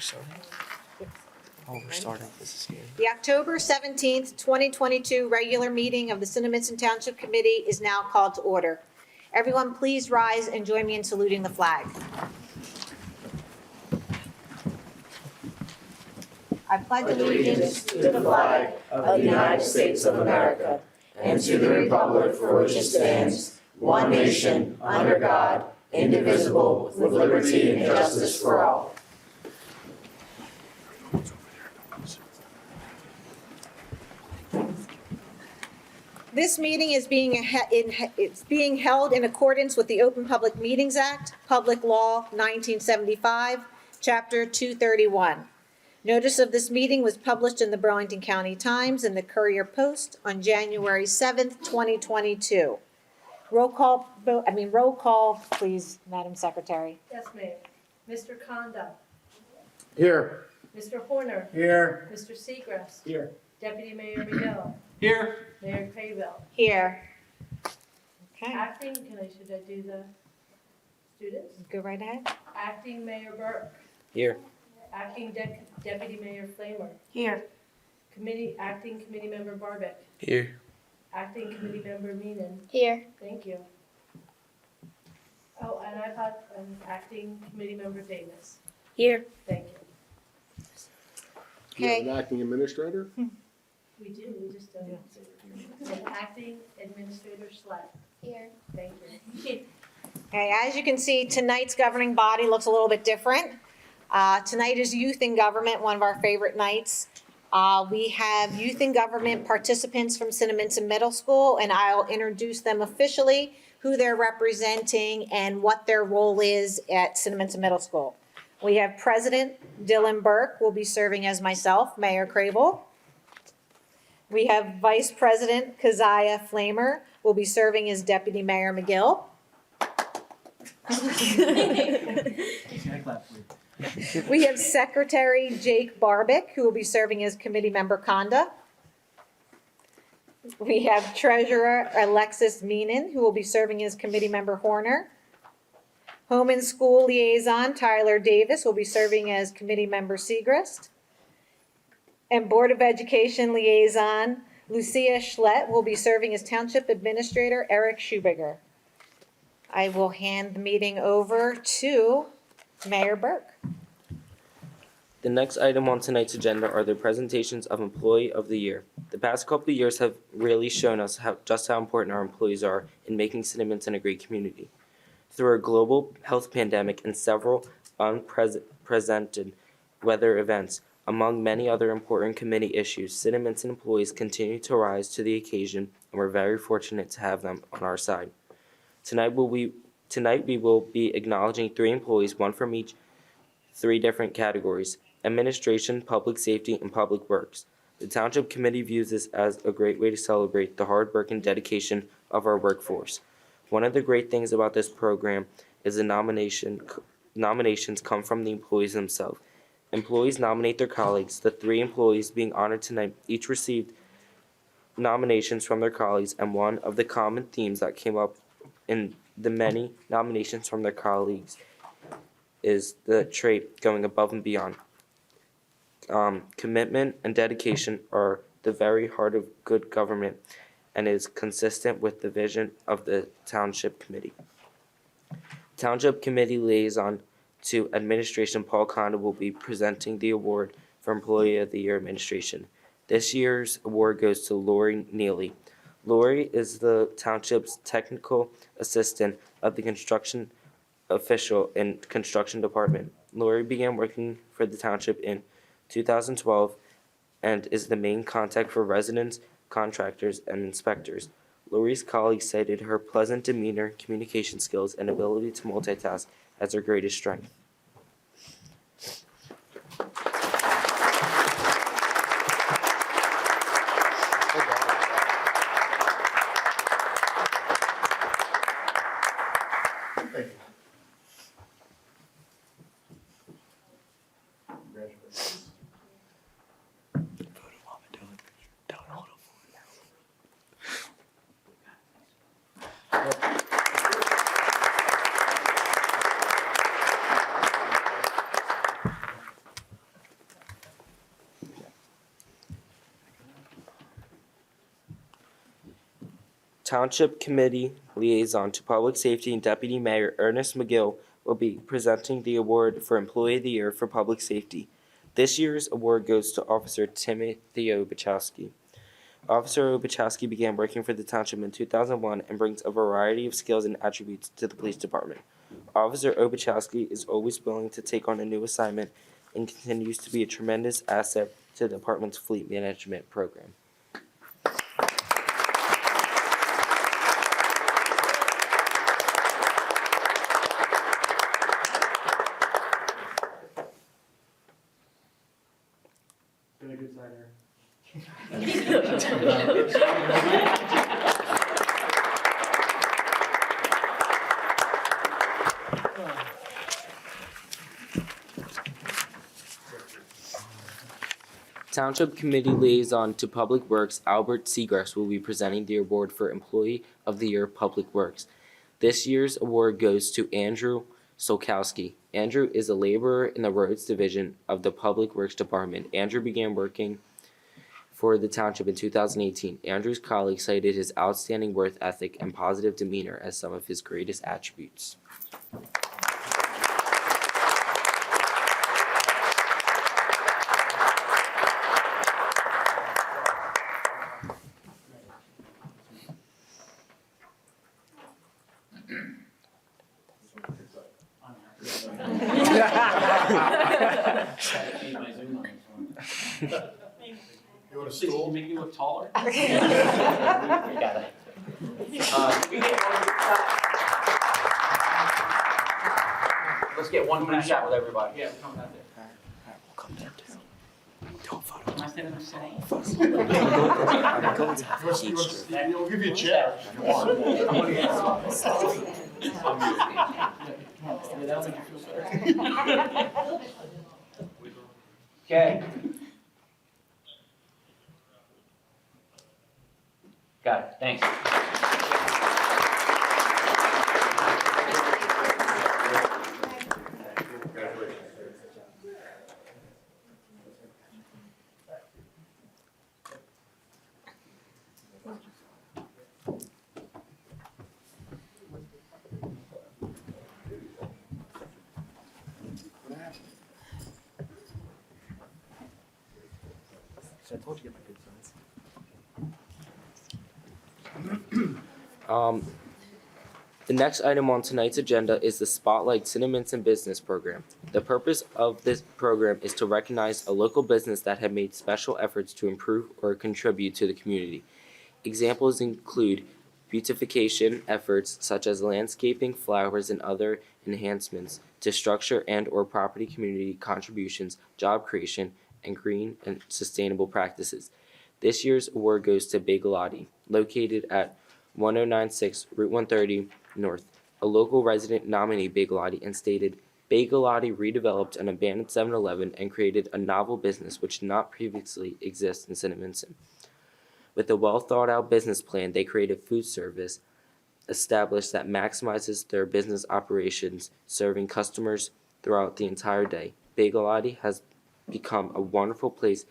starting? Oh, we're starting. This is here. The October 17th, 2022 regular meeting of the Cinnaminson Township Committee is now called to order. Everyone, please rise and join me in saluting the flag. I pledge Allegiance to the flag of the United States of America and to the republic for which it stands, one nation, under God, indivisible, with liberty and justice for all. This meeting is being held in accordance with the Open Public Meetings Act, Public Law 1975, Chapter 231. Notice of this meeting was published in the Burlington County Times and the Courier Post on January 7th, 2022. Roll call, please, Madam Secretary. Yes, ma'am. Mr. Conda. Here. Mr. Horner. Here. Mr. Seagrass. Here. Deputy Mayor McGill. Here. Mayor Craybill. Here. Okay, Acting, should I do the students? go right ahead. Acting Mayor Burke. Here. Acting Deputy Mayor Flamer. Here. Acting Committee Member Barbic. Here. Acting Committee Member Meenan. Here. Thank you. Oh, and I've had Acting Committee Member Davis. Here. Thank you. You have Okay. an acting administrator? We just don't. And Acting Administrator Schlatt. Here. Thank you. Okay, as you can see, tonight's governing body looks a little bit different. Tonight is Youth in Government, one of our favorite nights. We have Youth in Government participants from Cinnaminson Middle School, and I'll introduce them officially, who they're representing, and what their role is at Cinnaminson Middle School. We have President Dylan Burke, will be serving as myself, Mayor Crable. We have Vice President Keziah Flamer, will be serving as Deputy Mayor McGill. We have Secretary Jake Barbic, who will be serving as Committee Member Conda. We have Treasurer Alexis Meenan, who will be serving as Committee Member Horner. Home and School Liaison Tyler Davis will be serving as Committee Member Seagrist. And Board of Education Liaison Lucia Schlett will be serving as Township Administrator Eric Schubiger. I will hand the meeting over to Mayor Burke. The next item on tonight's agenda are the presentations of Employee of the Year. The past couple of years have really shown us just how important our employees are in making Cinnaminson a great community. Through a global health pandemic and several unprecedented weather events, among many other important committee issues, Cinnaminson employees continue to rise to the occasion, and we're very fortunate to have them on our side. Tonight we will be acknowledging 3 employees, one from each 3 different categories: Administration, Public Safety, and Public Works. The Township Committee views this as a great way to celebrate the hard work and dedication of our workforce. One of the great things about this program is the nominations come from the employees themselves. Employees nominate their colleagues. The 3 employees being honored tonight each received nominations from their colleagues, and one of the common themes that came up in the many nominations from their colleagues is the trait going above and beyond. Commitment and dedication are the very heart of good government and is consistent with the vision of the Township Committee. Township Committee Liaison to Administration Paul Conda will be presenting the award for Employee of the Year Administration. This year's award goes to Lori Neely. Lori is the Township's technical assistant of the construction official in construction department. Lori began working for the Township in 2012 and is the main contact for residents, contractors, and inspectors. Lori's colleagues cited her pleasant demeanor, communication skills, and ability to multitask as her greatest strength. Thank you. Congratulations. Township Committee Liaison to Public Safety and Deputy Mayor Ernest McGill will be presenting the award for Employee of the Year for Public Safety. This year's award goes to Officer Timothy Obachowski. Officer Obachowski began working for the township in 2001 and brings a variety of skills and attributes to the police department. Officer Obachowski is always willing to take on a new assignment and continues to be a tremendous asset to the department's fleet management program. Been a good signer. Township Committee Liaison to Public Works Albert Seagrass will be presenting the award for Employee of the Year Public Works. This year's award goes to Andrew Solkowski. Andrew is a laborer in the roads division of the Public Works Department. Andrew began working for the township in 2018. Andrew's colleagues cited his outstanding work ethic and positive demeanor as some of his greatest attributes. You want a Can stool? make you look taller? You got it. Let's get one group shot with everybody. Yeah, we're coming out there. Am I standing next to you? We'll give you a chair if you want. Yeah, that'll make you feel better. Okay. Got it, thanks. I told you to get my good size. The next item on tonight's agenda is the Spotlight Cinnaminson Business Program. The purpose of this program is to recognize a local business that had made special efforts to improve or contribute to the community. Examples include beautification efforts such as landscaping, flowers, and other enhancements to structure and/or property community contributions, job creation, and green and sustainable practices. This year's award goes to Bagelati, located at 1096 Route 130 North. A local resident nominated Bagelati and stated, Bagelati redeveloped an abandoned 7-Eleven and created a novel business which did not previously exist in Cinnaminson. With a well-thought-out business plan, they created food service established that maximizes their business operations, serving customers throughout the entire day. Bagelati has become a wonderful place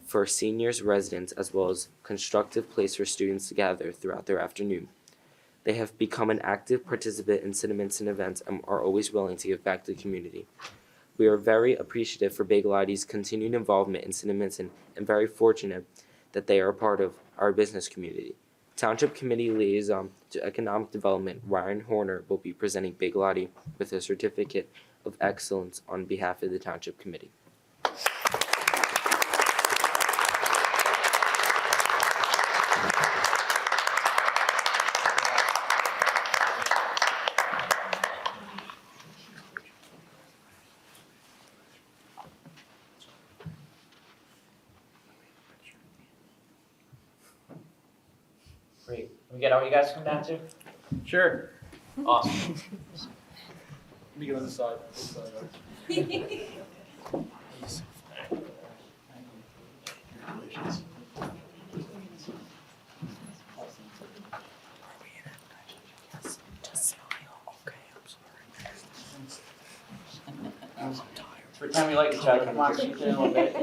for seniors, residents, as well as constructive place for students to gather throughout their afternoon. They have become an active participant in Cinnaminson events and are always willing to give back to the community. We are very appreciative for Bagelati's continued involvement in Cinnaminson and very fortunate that they are a part of our business community. Township Committee Liaison to Economic Development, Ryan Horner, will be presenting Bagelati with a certificate of excellence on behalf of the Township Committee. Great. Can we get all you guys to come down too? Sure. Awesome. Let me get on the side. This side. Congratulations. Pretend we like each other. Come on, scoot in a little bit.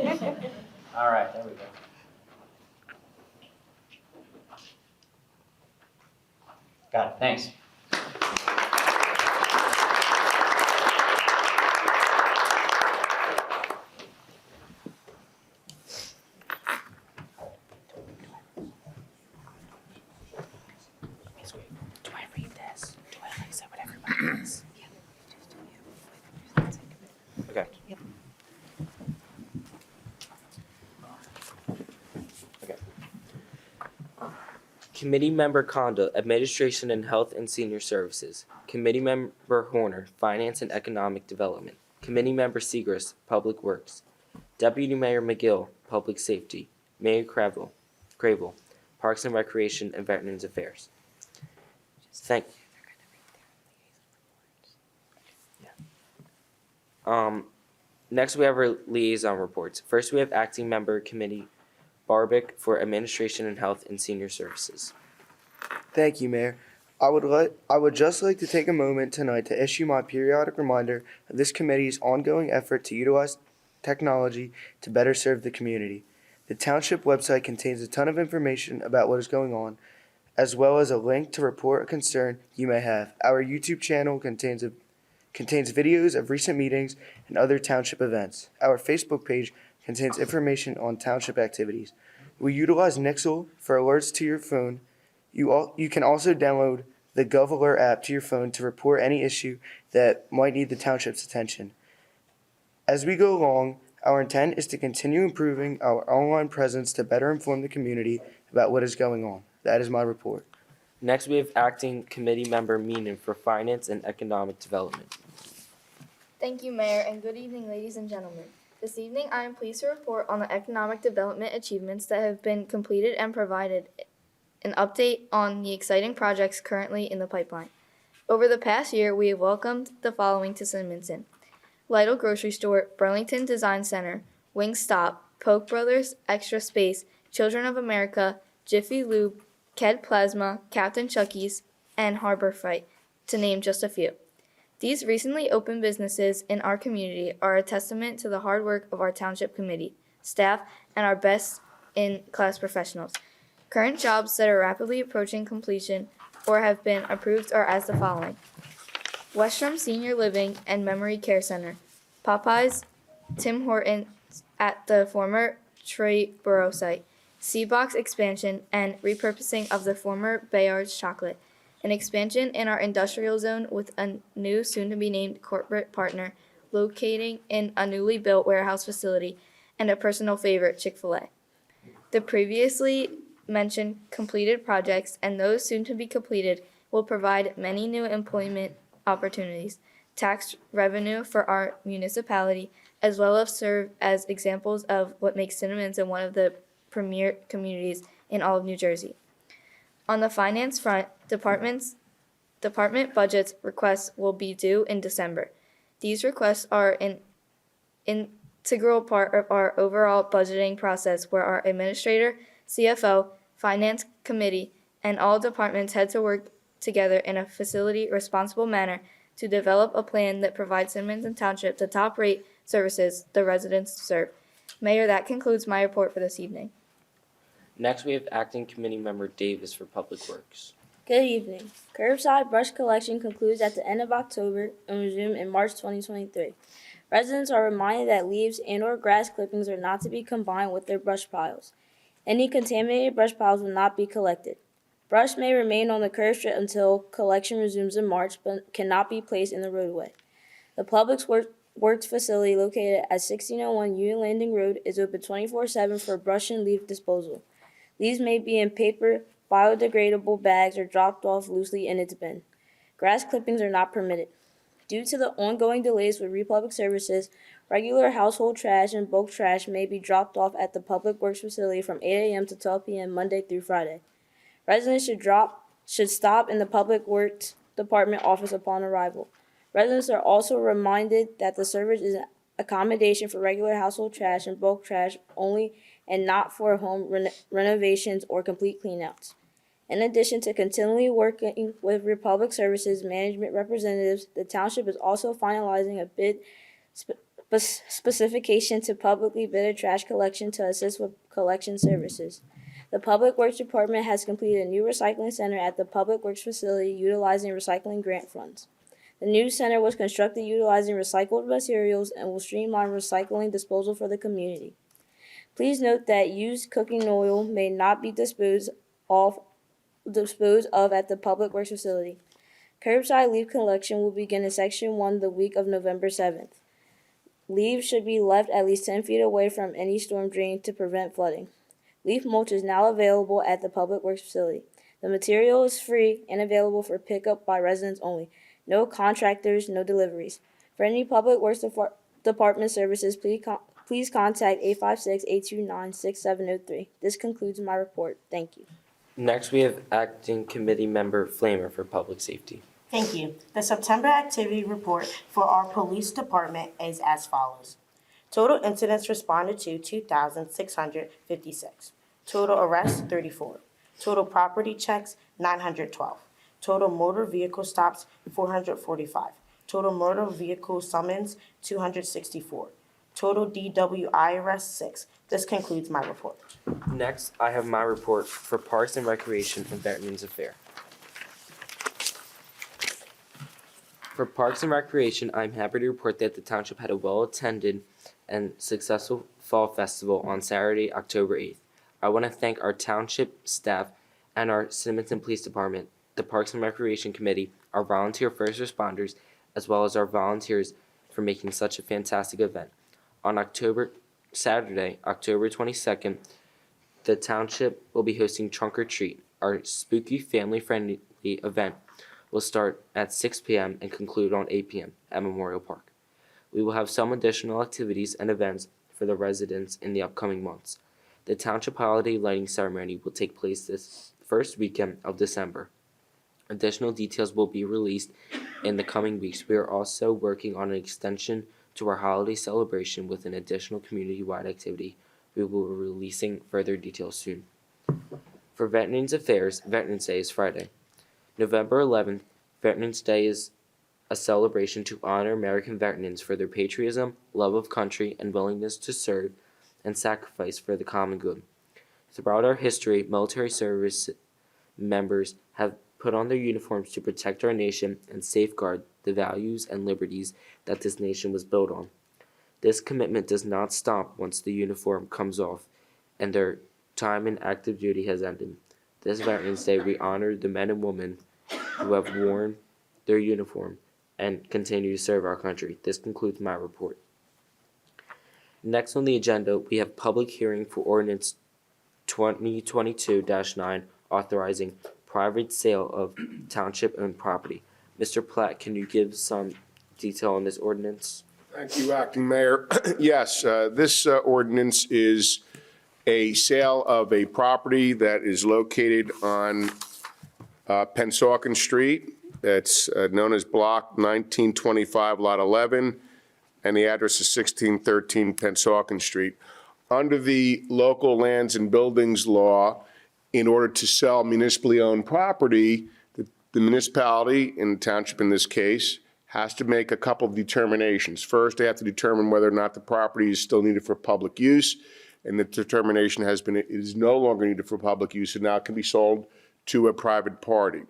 All right, there we go. Got it, thanks. Do I read this? Do I like say what everybody is? Okay. Yep. Okay. Committee Member Kondo, Administration and Health and Senior Services. Committee Member Horner, Finance and Economic Development. Committee Member Segrist, Public Works. Deputy Mayor McGill, Public Safety. Mayor Crable, Parks and Recreation and Veterans Affairs. Thank. Next we have our liaison reports. First, we have Acting Member Committee Barbic for Administration and Health and Senior Services. Thank you, Mayor. I would just like to take a moment tonight to issue my periodic reminder of this committee's ongoing effort to utilize technology to better serve the community. The township website contains a ton of information about what is going on, as well as a link to report a concern you may have. Our YouTube channel contains videos of recent meetings and other township events. Our Facebook page contains information on township activities. We utilize Nixle for alerts to your phone. You can also download the GovAlert app to your phone to report any issue that might need the township's attention. As we go along, our intent is to continue improving our online presence to better inform the community about what is going on. That is my report. Next, we have Acting Committee Member Meenan for Finance and Economic Development. Thank you, Mayor, and good evening, ladies and gentlemen. This evening, I am pleased to report on the economic development achievements that have been completed and provided an update on the exciting projects currently in the pipeline. Over the past year, we have welcomed the following to Cinnaminson: Lidl Grocery Store, Burlington Design Center, Wingstop, Polk Brothers, Extra Space, Children of America, Jiffy Lube, Ked Plasma, Captain Chucky's, and Harbor Freight, to name just a few. These recently opened businesses in our community are a testament to the hard work of our township committee, staff, and our best-in-class professionals. Current jobs that are rapidly approaching completion or have been approved are as the following: Westrum Senior Living and Memory Care Center, Popeyes, Tim Hortons at the former Trey Borough site, Seabox expansion and repurposing of the former Bayard's Chocolate, an expansion in our industrial zone with a new soon-to-be-named corporate partner locating in a newly built warehouse facility, and a personal favorite, Chick-fil-A. The previously mentioned completed projects and those soon to be completed will provide many new employment opportunities, tax revenue for our municipality, as well as serve as examples of what makes Cinnaminson one of the premier communities in all of New Jersey. On the finance front, department budget requests will be due in December. These requests are an integral part of our overall budgeting process where our administrator, CFO, finance committee, and all departments had to work together in a facility-responsible manner to develop a plan that provides Cinnaminson Township the top-rate services the residents deserve. Mayor, that concludes my report for this evening. Next, we have Acting Committee Member Davis for Public Works. Good evening. Curbside brush collection concludes at the end of October and resumes in March 2023. Residents are reminded that leaves and/or grass clippings are not to be combined with their brush piles. Any contaminated brush piles will not be collected. Brush may remain on the curb strip until collection resumes in March, but cannot be placed in the roadway. The Public Works facility located at 1601 Union Landing Road is open 24/7 for brush and leaf disposal. Leaves may be in paper, biodegradable bags or dropped off loosely in its bin. Grass clippings are not permitted. Due to the ongoing delays with Republic Services, regular household trash and bulk trash may be dropped off at the Public Works facility from 8 a.m. to 12 p.m. Monday through Friday. Residents should stop in the Public Works Department office upon arrival. Residents are also reminded that the service is an accommodation for regular household trash and bulk trash only and not for home renovations or complete cleanouts. In addition to continually working with Republic Services management representatives, the township is also finalizing a bid specification to publicly bidded trash collection to assist with collection services. The Public Works Department has completed a new recycling center at the Public Works facility utilizing recycling grant funds. The new center was constructed utilizing recycled materials and will streamline recycling disposal for the community. Please note that used cooking oil may not be disposed of at the Public Works facility. Curbside leaf collection will begin in Section 1 the week of November 7th. Leaves should be left at least 10 feet away from any storm drain to prevent flooding. Leaf mulch is now available at the Public Works facility. The material is free and available for pickup by residents only. No contractors, no deliveries. For any Public Works Department services, please contact 856-829-6703. This concludes my report. Thank you. Next, we have Acting Committee Member Flamer for Public Safety. Thank you. The September activity report for our police department is as follows. Total incidents responded to 2,656. Total arrests 34. Total property checks 912. Total motor vehicle stops 445. Total motor vehicle summons 264. Total DWI arrests 6. This concludes my report. Next, I have my report for Parks and Recreation and Veterans Affairs. For Parks and Recreation, I'm happy to report that the township had a well-attended and successful fall festival on Saturday, October 8th. I want to thank our township staff and our Cinnaminson Police Department, the Parks and Recreation Committee, our volunteer first responders, as well as our volunteers for making such a fantastic event. On Saturday, October 22nd, the township will be hosting Trunk or Treat. Our spooky family-friendly event will start at 6 p.m. and conclude on 8 p.m. at Memorial Park. We will have some additional activities and events for the residents in the upcoming months. The township holiday lighting ceremony will take place this first weekend of December. Additional details will be released in the coming weeks. We are also working on an extension to our holiday celebration with an additional community-wide activity. We will be releasing further details soon. For Veterans Affairs, Veterans Day is Friday. November 11th, Veterans Day is a celebration to honor American veterans for their patriotism, love of country, and willingness to serve and sacrifice for the common good. Throughout our history, military service members have put on their uniforms to protect our nation and safeguard the values and liberties that this nation was built on. This commitment does not stop once the uniform comes off and their time in active duty has ended. This Veterans Day, we honor the men and women who have worn their uniform and continue to serve our country. This concludes my report. Next on the agenda, we have public hearing for ordinance 2022-9 authorizing private sale of township-owned property. Mr. Platt, can you give some detail on this ordinance? Thank you, Acting Mayor. Yes, this ordinance is a sale of a property that is located on Pensauken Street. It's known as Block 1925, Lot 11, and the address is 1613 Pensauken Street. Under the local lands and buildings law, in order to sell municipally owned property, the municipality, in the township in this case, has to make a couple of determinations. First, they have to determine whether or not the property is still needed for public use, and the determination has been it is no longer needed for public use and now it can be sold to a private party.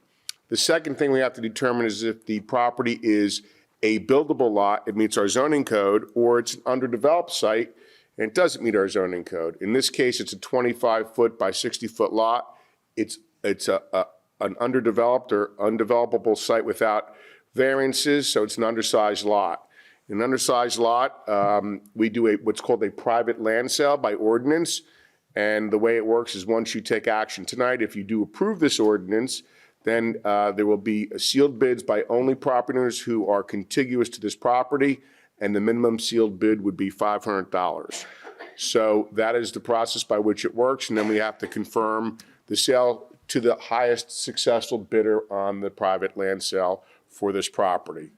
The second thing we have to determine is if the property is a buildable lot, it meets our zoning code, or it's an underdeveloped site and it doesn't meet our zoning code. In this case, it's a 25-foot by 60-foot lot. It's an underdeveloped or undevelopable site without variances, so it's an undersized lot. In an undersized lot, we do what's called a private land sale by ordinance, and the way it works is once you take action tonight, if you do approve this ordinance, then there will be sealed bids by only property owners who are contiguous to this property, and the minimum sealed bid would be $500. So that is the process by which it works, and then we have to confirm the sale to the highest successful bidder on the private land sale for this property.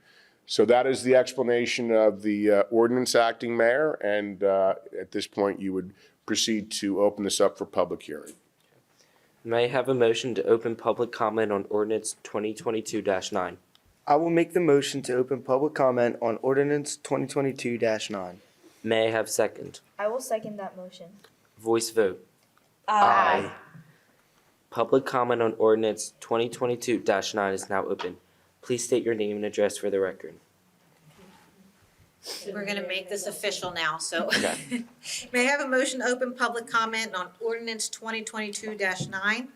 So that is the explanation of the ordinance, Acting Mayor, and at this point you would proceed to open this up for public hearing. May I have a motion to open public comment on ordinance 2022-9? I will make the motion to open public comment on ordinance 2022-9. May I have second? I will second that motion. Voice vote. Aye. Public comment on ordinance 2022-9 is now open. Please state your name and address for the record. We're gonna make this official now, so. Okay. May I have a motion to open public comment on ordinance 2022-9?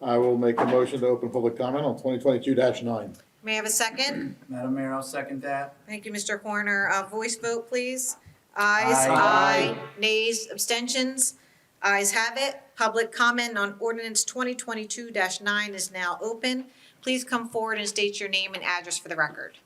I will make a motion to open public comment on 2022-9. May I have a second? Madam Mayor, I'll second that. Thank you, Mr. Horner. Voice vote, please. Ayes. Aye. Nays, abstentions? Ayes have it. Public comment on ordinance 2022-9 is now open. Please come forward and state your name and address for the record.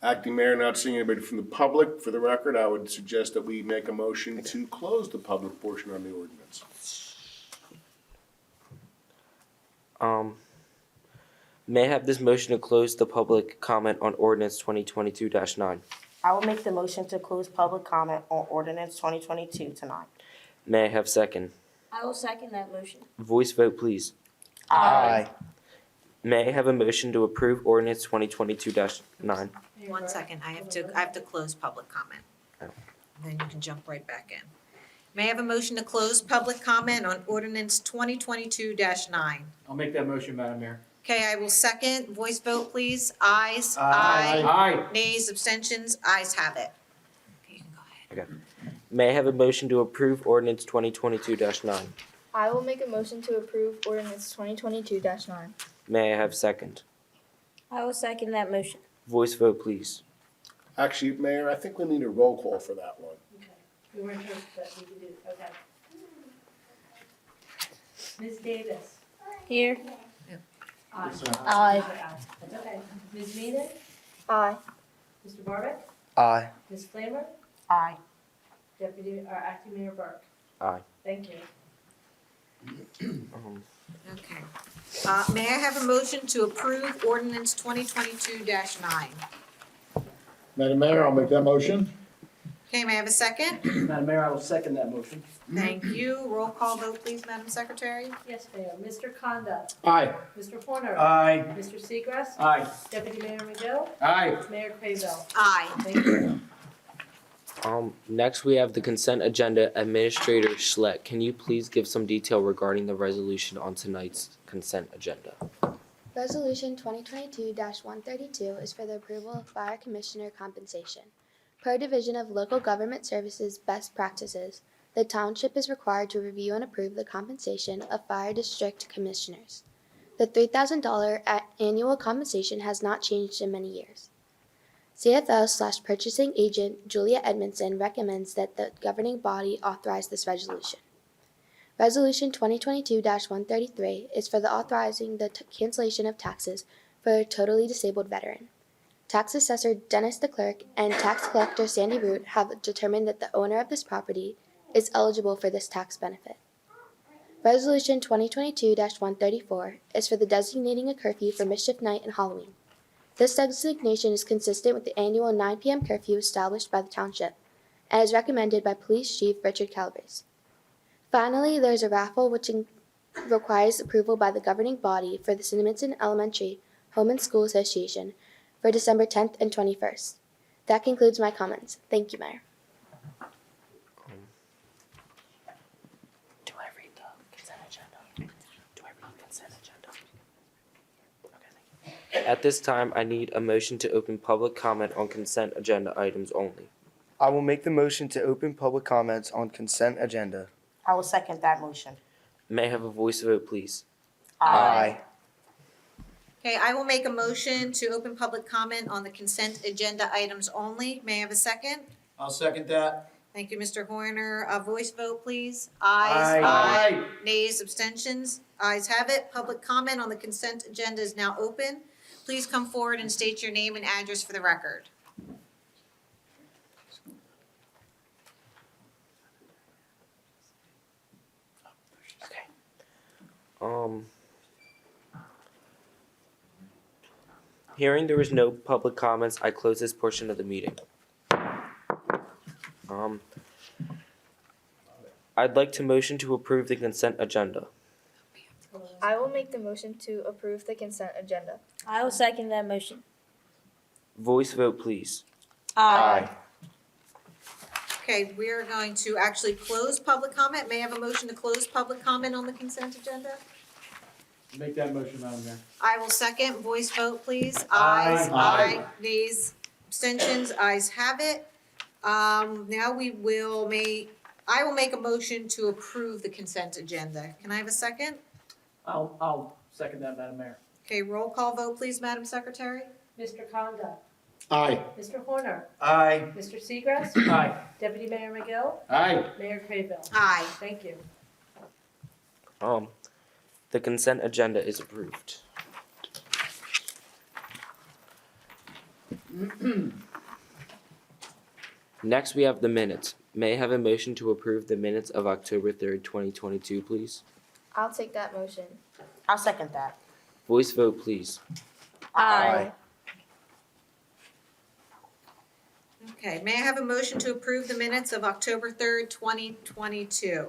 Acting Mayor, not seeing anybody from the public. For the record, I would suggest that we make a motion to close the public portion on the ordinance. May I have this motion to close the public comment on ordinance 2022-9? I will make the motion to close public comment on ordinance 2022 tonight. May I have second? I will second that motion. Voice vote, please. Aye. May I have a motion to approve ordinance 2022-9? 1 second, I have to close public comment. Oh. Then you can jump right back in. May I have a motion to close public comment on ordinance 2022-9? I'll make that motion, Madam Mayor. Okay, I will second. Voice vote, please. Ayes. Aye. Nays, abstentions? Ayes have it. Okay, you can go ahead. May I have a motion to approve ordinance 2022-9? I will make a motion to approve ordinance 2022-9. May I have second? I will second that motion. Voice vote, please. Actually, Mayor, I think we need a roll call for that one. Okay. We weren't sure that we could do, okay. Ms. Davis? Here. Aye. Aye. That's okay. Ms. Meaden? Aye. Mr. Barbeck? Aye. Ms. Flammer? Aye. Deputy, or Acting Mayor Burke? Aye. Thank you. Okay. May I have a motion to approve ordinance 2022-9? Madam Mayor, I'll make that motion. Okay, may I have a second? Madam Mayor, I will second that motion. Thank you. Roll call vote, please, Madam Secretary. Yes, Mayor. Mr. Conda? Aye. Mr. Horner? Aye. Mr. Seagrass? Aye. Deputy Mayor McGill? Aye. Mayor Craybill? Aye. Thank you. Next we have the consent agenda. Administrator Schlett, can you please give some detail regarding the resolution on tonight's consent agenda? Resolution 2022-132 is for the approval of fire commissioner compensation. Per Division of Local Government Services Best Practices, the township is required to review and approve the compensation of fire district commissioners. The $3,000 annual compensation has not changed in many years. CFO/purchasing agent Julia Edmondson recommends that the governing body authorize this resolution. Resolution 2022-133 is for the authorizing the cancellation of taxes for a totally disabled veteran. Tax assessor Dennis the Clerk and tax collector Sandy Root have determined that the owner of this property is eligible for this tax benefit. Resolution 2022-134 is for the designating a curfew for Mischief Night and Halloween. This designation is consistent with the annual 9 p.m. curfew established by the township and is recommended by Police Chief Richard Calabrese. Finally, there is a raffle which requires approval by the governing body for the Cinnaminson Elementary Home and School Association for December 10th and 21st. That concludes my comments. Thank you, Mayor. Do I read the consent agenda? Do I read the consent agenda? Okay, thank you. At this time, I need a motion to open public comment on consent agenda items only. I will make the motion to open public comments on consent agenda. I will second that motion. May I have a voice vote, please? Aye. Okay, I will make a motion to open public comment on the consent agenda items only. May I have a second? I'll second that. Thank you, Mr. Horner. A voice vote, please. Aye. Nays, abstentions? Ayes have it. Public comment on the consent agenda is now open. Please come forward and state your name and address for the record. Hearing there is no public comments, I close this portion of the meeting. I'd like to motion to approve the consent agenda. I will make the motion to approve the consent agenda. I will second that motion. Voice vote, please. Aye. Okay, we're going to actually close public comment. May I have a motion to close public comment on the consent agenda? Make that motion, Madam Mayor. I will second. Voice vote, please. Aye. Aye. Nays, abstentions, ayes have it. Now I will make a motion to approve the consent agenda. Can I have a second? I'll second that, Madam Mayor. Okay, roll call vote, please, Madam Secretary. Mr. Conda? Aye. Mr. Horner? Aye. Mr. Seagrass? Aye. Deputy Mayor McGill? Aye. Mayor Craybill? Aye. Thank you. The consent agenda is approved. Next, we have the minutes. May I have a motion to approve the minutes of October 3rd, 2022, please? I'll take that motion. I'll second that. Voice vote, please. Aye. Okay, may I have a motion to approve the minutes of October 3rd, 2022?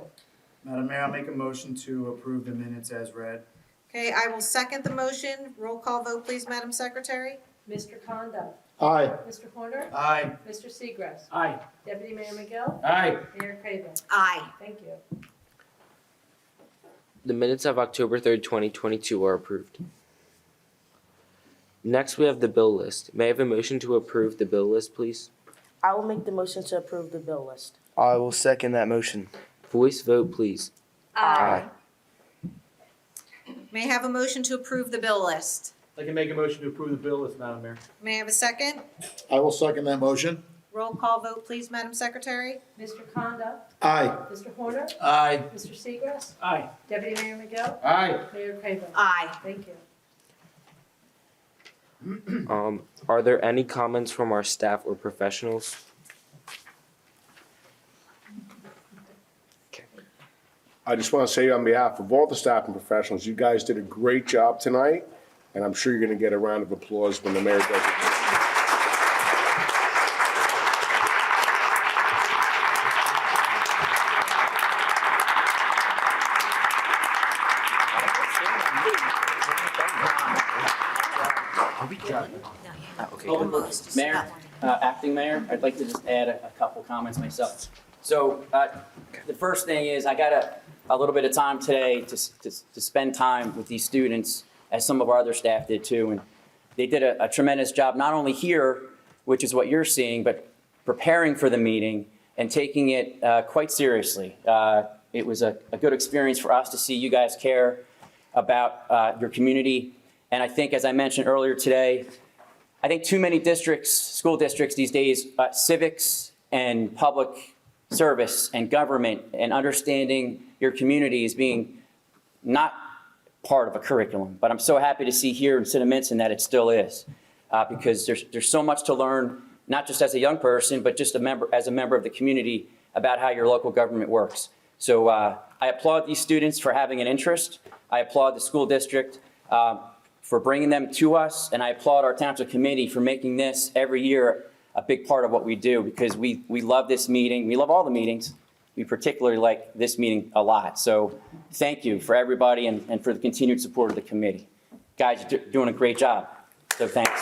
Madam Mayor, I'll make a motion to approve the minutes as read. Okay, I will second the motion. Roll call vote, please, Madam Secretary. Mr. Conda? Aye. Mr. Horner? Aye. Mr. Seagrass? Aye. Deputy Mayor McGill? Aye. Mayor Craybill? Aye. Thank you. The minutes of October 3rd, 2022 are approved. Next, we have the bill list. May I have a motion to approve the bill list, please? I will make the motion to approve the bill list. I will second that motion. Voice vote, please. Aye. May I have a motion to approve the bill list? I can make a motion to approve the bill list, Madam Mayor. May I have a second? I will second that motion. Roll call vote, please, Madam Secretary. Mr. Conda? Aye. Mr. Horner? Aye. Mr. Seagrass? Aye. Deputy Mayor McGill? Aye. Mayor Craybill? Aye. Thank you. Are there any comments from our staff or professionals? I just want to say on behalf of all the staff and professionals, you guys did a great job tonight, and I'm sure you're going to get a round of applause when the mayor does it. Mayor, acting mayor, I'd like to just add a couple comments myself. So the first thing is I got a little bit of time today to spend time with these students, as some of our other staff did too. And they did a tremendous job, not only here, which is what you're seeing, but preparing for the meeting and taking it quite seriously. It was a good experience for us to see you guys care about your community. And I think, as I mentioned earlier today, I think too many districts, school districts these days, civics and public service and government and understanding your community as being not part of a curriculum. But I'm so happy to see here in Cinnaminson that it still is, because there's so much to learn, not just as a young person, but just as a member of the community about how your local government works. So I applaud these students for having an interest. I applaud the school district for bringing them to us, and I applaud our township committee for making this every year a big part of what we do, because we love this meeting. We love all the meetings. We particularly like this meeting a lot. So thank you for everybody and for the continued support of the committee. Guys, you're doing a great job. So thanks.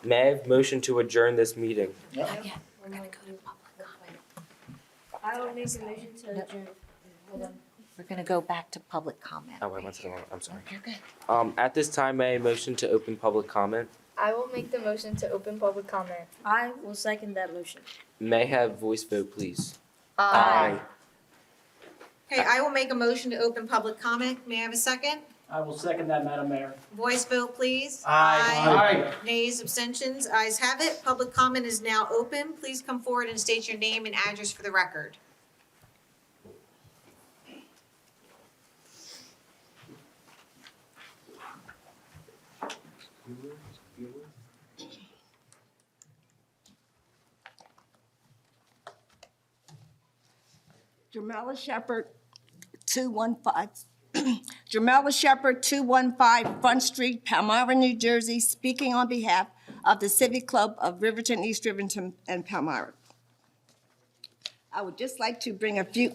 May I have motion to adjourn this meeting? We're gonna go to public comment. I will make a motion to adjourn. We're gonna go back to public comment. Oh, I went to the wrong, I'm sorry. You're good. At this time, may I motion to open public comment? I will make the motion to open public comment. I will second that motion. May I have voice vote, please? Aye. Okay, I will make a motion to open public comment. May I have a second? I will second that, Madam Mayor. Voice vote, please. Aye. Nays, abstentions, ayes have it. Public comment is now open. Please come forward and state your name and address for the record. Jamala Shepherd, 215. Jamala Shepherd, 215 Front Street, Palmyra, New Jersey, speaking on behalf of the Civic Club of Riverton, East Riverton, and Palmyra. I would just like to bring a few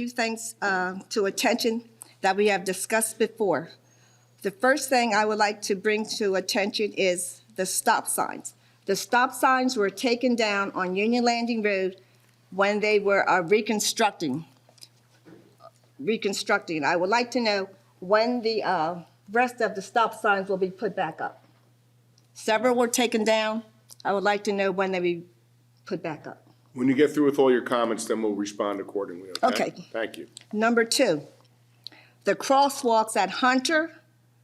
things to attention that we have discussed before. The first thing I would like to bring to attention is the stop signs. The stop signs were taken down on Union Landing Road when they were reconstructing. I would like to know when the rest of the stop signs will be put back up. Several were taken down. I would like to know when they be put back up. When you get through with all your comments, then we'll respond accordingly, okay? Okay. Thank you. Number 2, the crosswalks at Hunter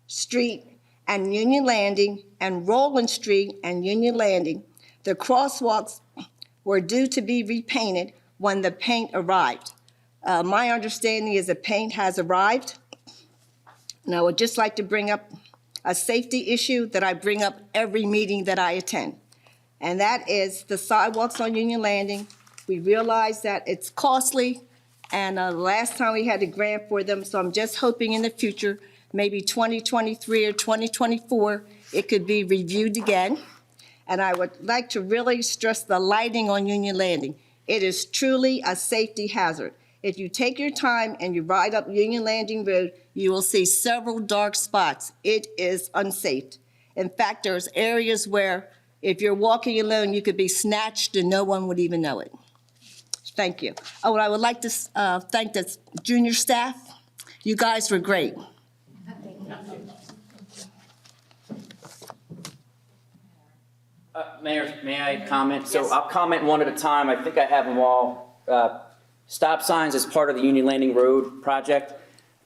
Street and Union Landing and Roland Street and Union Landing, the crosswalks were due to be repainted when the paint arrived. My understanding is the paint has arrived. And I would just like to bring up a safety issue that I bring up every meeting that I attend. And that is the sidewalks on Union Landing. We realize that it's costly, and last time we had a grant for them, so I'm just hoping in the future, maybe 2023 or 2024, it could be reviewed again. And I would like to really stress the lighting on Union Landing. It is truly a safety hazard. If you take your time and you ride up Union Landing Road, you will see several dark spots. It is unsafe. In fact, there's areas where if you're walking alone, you could be snatched and no one would even know it. Thank you. Oh, and I would like to thank the junior staff. You guys were great. Mayor, may I comment? So I'll comment one at a time. I think I have them all. Stop signs as part of the Union Landing Road project.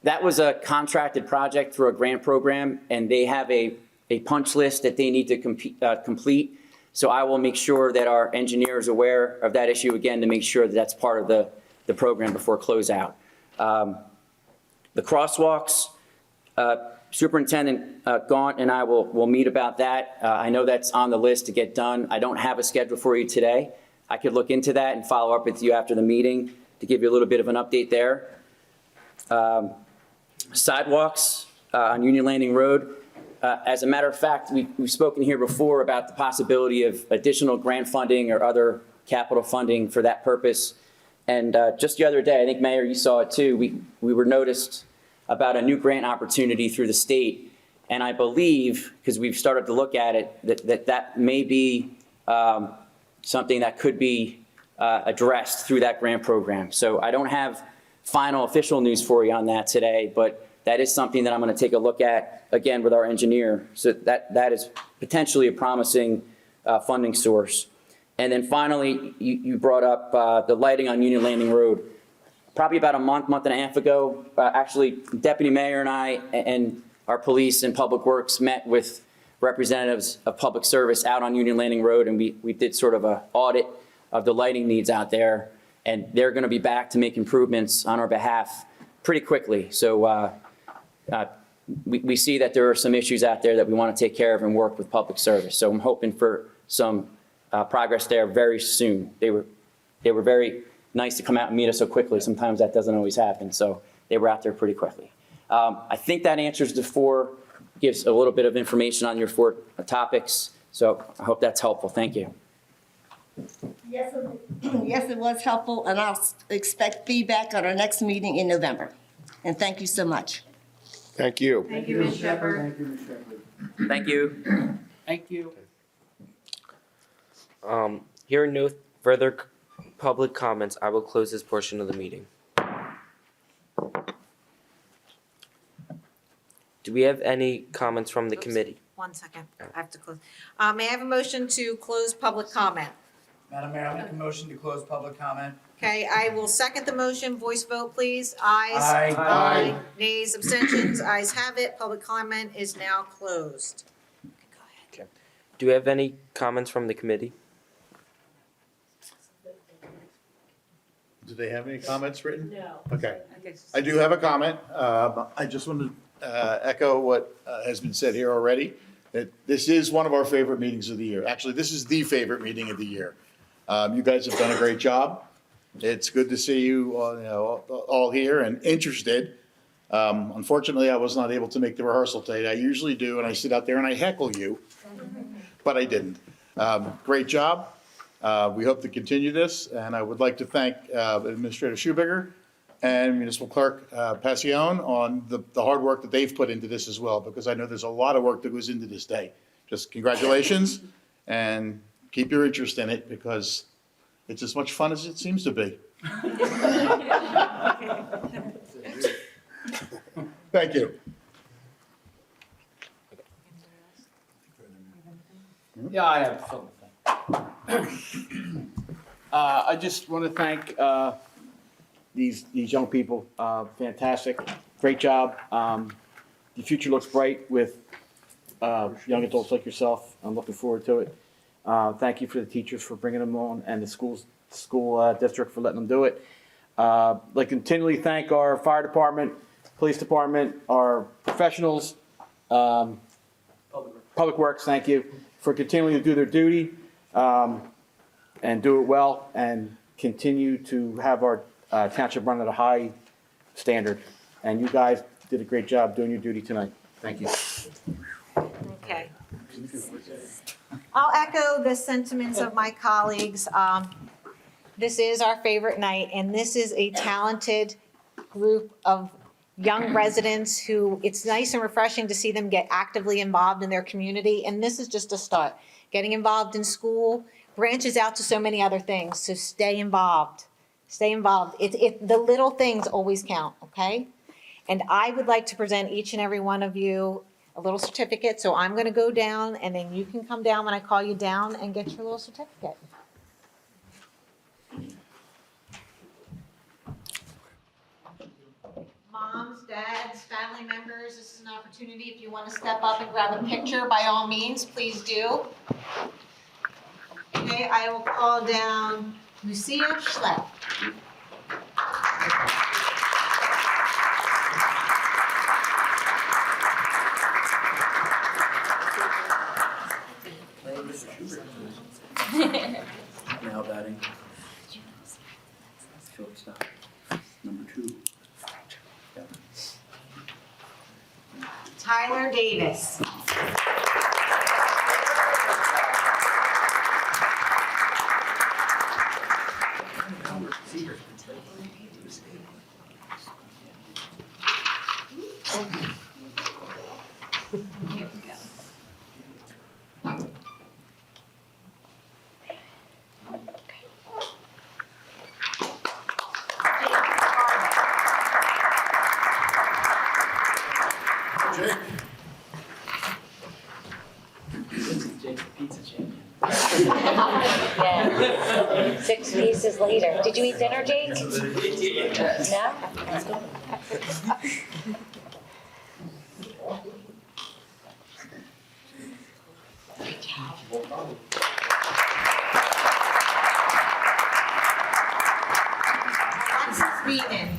That was a contracted project through a grant program, and they have a punch list that they need to complete. So I will make sure that our engineer is aware of that issue again to make sure that that's part of the program before closeout. The crosswalks, Superintendent Gaunt and I will meet about that. I know that's on the list to get done. I don't have a schedule for you today. I could look into that and follow up with you after the meeting to give you a little bit of an update there. Sidewalks on Union Landing Road. As a matter of fact, we've spoken here before about the possibility of additional grant funding or other capital funding for that purpose. And just the other day, I think, Mayor, you saw it too, we were noticed about a new grant opportunity through the state. And I believe, because we've started to look at it, that may be something that could be addressed through that grant program. So I don't have final official news for you on that today, but that is something that I'm going to take a look at, again, with our engineer. So that is potentially a promising funding source. And then finally, you brought up the lighting on Union Landing Road. Probably about a month and a half ago, actually, Deputy Mayor and I and our police and public works met with representatives of public service out on Union Landing Road, and we did sort of an audit of the lighting needs out there. And they're going to be back to make improvements on our behalf pretty quickly. So we see that there are some issues out there that we want to take care of and work with public service. So I'm hoping for some progress there very soon. They were very nice to come out and meet us so quickly. Sometimes that doesn't always happen. So they were out there pretty quickly. I think that answers the four, gives a little bit of information on your four topics. So I hope that's helpful. Thank you. Yes, it was helpful, and I'll expect feedback at our next meeting in November. And thank you so much. Thank you. Thank you, Ms. Shepherd. Thank you, Ms. Shepherd. Thank you. Thank you. Hearing no further public comments, I will close this portion of the meeting. Do we have any comments from the committee? 1 second, I have to close. May I have a motion to close public comment? Madam Mayor, I'll make a motion to close public comment. Okay, I will second the motion. Voice vote, please. Ayes. Aye. Nays, abstentions. Ayes have it. Public comment is now closed. Go ahead. Do we have any comments from the committee? Do they have any comments written? No. Okay. I do have a comment. I just want to echo what has been said here already, that this is one of our favorite meetings of the year. Actually, this is the favorite meeting of the year. You guys have done a great job. It's good to see you all here and interested. Unfortunately, I was not able to make the rehearsal today. I usually do, and I sit out there and I heckle you, but I didn't. Great job. We hope to continue this, and I would like to thank Administrator Schubiger and Municipal Clerk Passion on the hard work that they've put into this as well, because I know there's a lot of work that goes into this day. Just congratulations, and keep your interest in it, because it's as much fun as it seems to be. Thank you. Yeah, I have something. I just want to thank these young people. Fantastic, great job. The future looks bright with young adults like yourself. I'm looking forward to it. Thank you for the teachers for bringing them on, and the school district for letting them do it. Like continually thank our fire department, police department, our professionals, public works. Thank you for continuing to do their duty and do it well, and continue to have our township run at a high standard. And you guys did a great job doing your duty tonight. Thank you. Okay. I'll echo the sentiments of my colleagues. This is our favorite night, and this is a talented group of young residents who, it's nice and refreshing to see them get actively involved in their community, and this is just a start. Getting involved in school branches out to so many other things, so stay involved. Stay involved. The little things always count, okay? And I would like to present each and every one of you a little certificate, so I'm gonna go down, and then you can come down when I call you down and get your little certificate. Moms, dads, family members, this is an opportunity. If you want to step up and grab a picture, by all means, please do. Okay, I will call down Lucia Schlepp. Now batting. Shortstop. Number 2. Tyler Davis. Yeah. 6 pieces later. Did you eat dinner, Jake? No? Alexis Wheaton.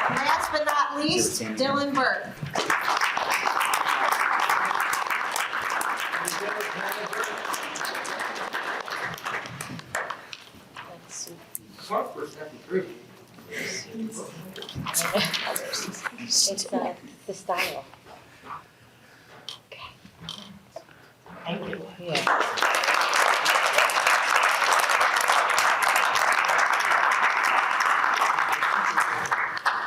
Last but not least, Dylan Burke. It's the style. Thank you. Yeah.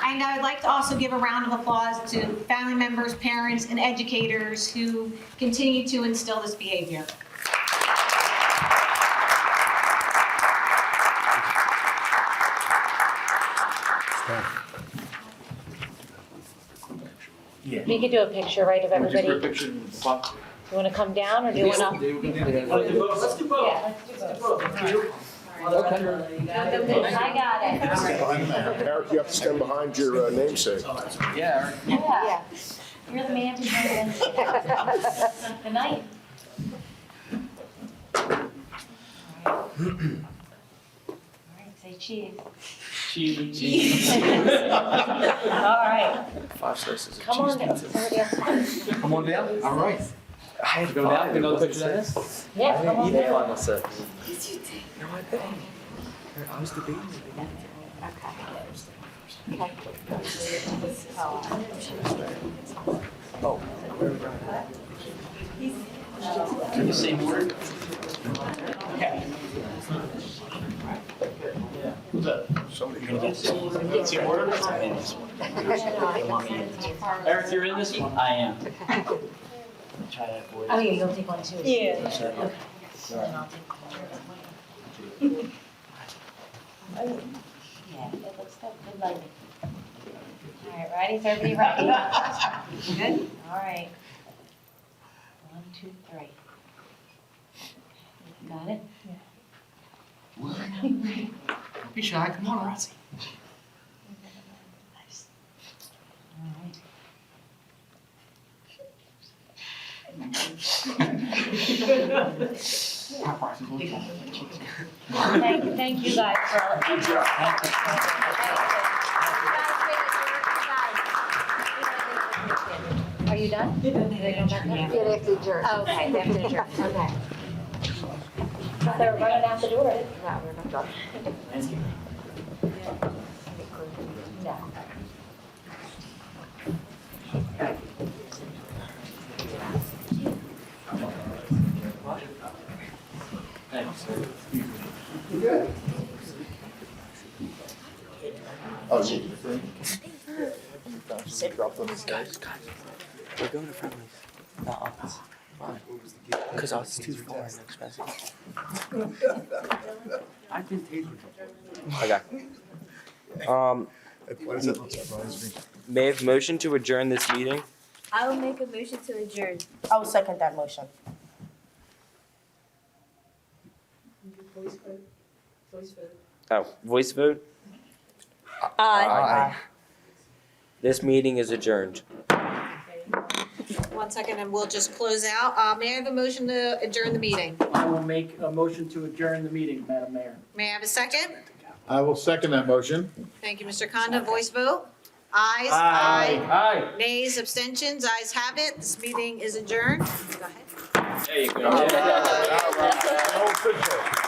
And I would like to also give a round of applause to family members, parents, and educators who continue to instill this behavior. We could do a picture, right, of everybody? You want to come down or do you want to? Let's do both. Let's do both. Yeah, let's do both. I got it. Eric, you have to stand behind your namesake. Yeah. Yeah. You're the man behind it. Good night. All right, say cheese. Cheese. All right, 5 slices of come on down. Somebody else. Come on down. All right. I had to Go down. Another picture of this? Yeah, come on down. Final set. No, I didn't. I was debating. Oh. Can you say more? Eric, you're in this one? I am. Try to avoid. Oh, yeah, you'll take one too. Yeah. Okay. And I'll take one. Yeah, it looks good lighting. All right, ready? Is everybody ready? Good? All right. 1, 2, 3. Got it? Don't be shy. Come on, Rosie. Nice. All right. Thank you guys for all. Good job. Are you done? Yeah, they have to adjourn. Oh, okay, they have to adjourn, okay. They're running out the door. No, we're not done. Thank you. No. Thanks. Oh, gee. We're going to Friendly's, not us. Why? Because us is too far and expensive. I can taste it. Okay. May I have a motion to adjourn this meeting? I will make a motion to adjourn. I will second that motion. Oh, voice vote? Aye. This meeting is adjourned. 1 second, and we'll just close out. May I have a motion to adjourn the meeting? I will make a motion to adjourn the meeting, Madam Mayor. May I have a second? I will second that motion. Thank you, Mr. Conda. Voice vote? Ayes? Aye. Nays, abstentions? Ayes have it. This meeting is adjourned. Go ahead. There you go. All right.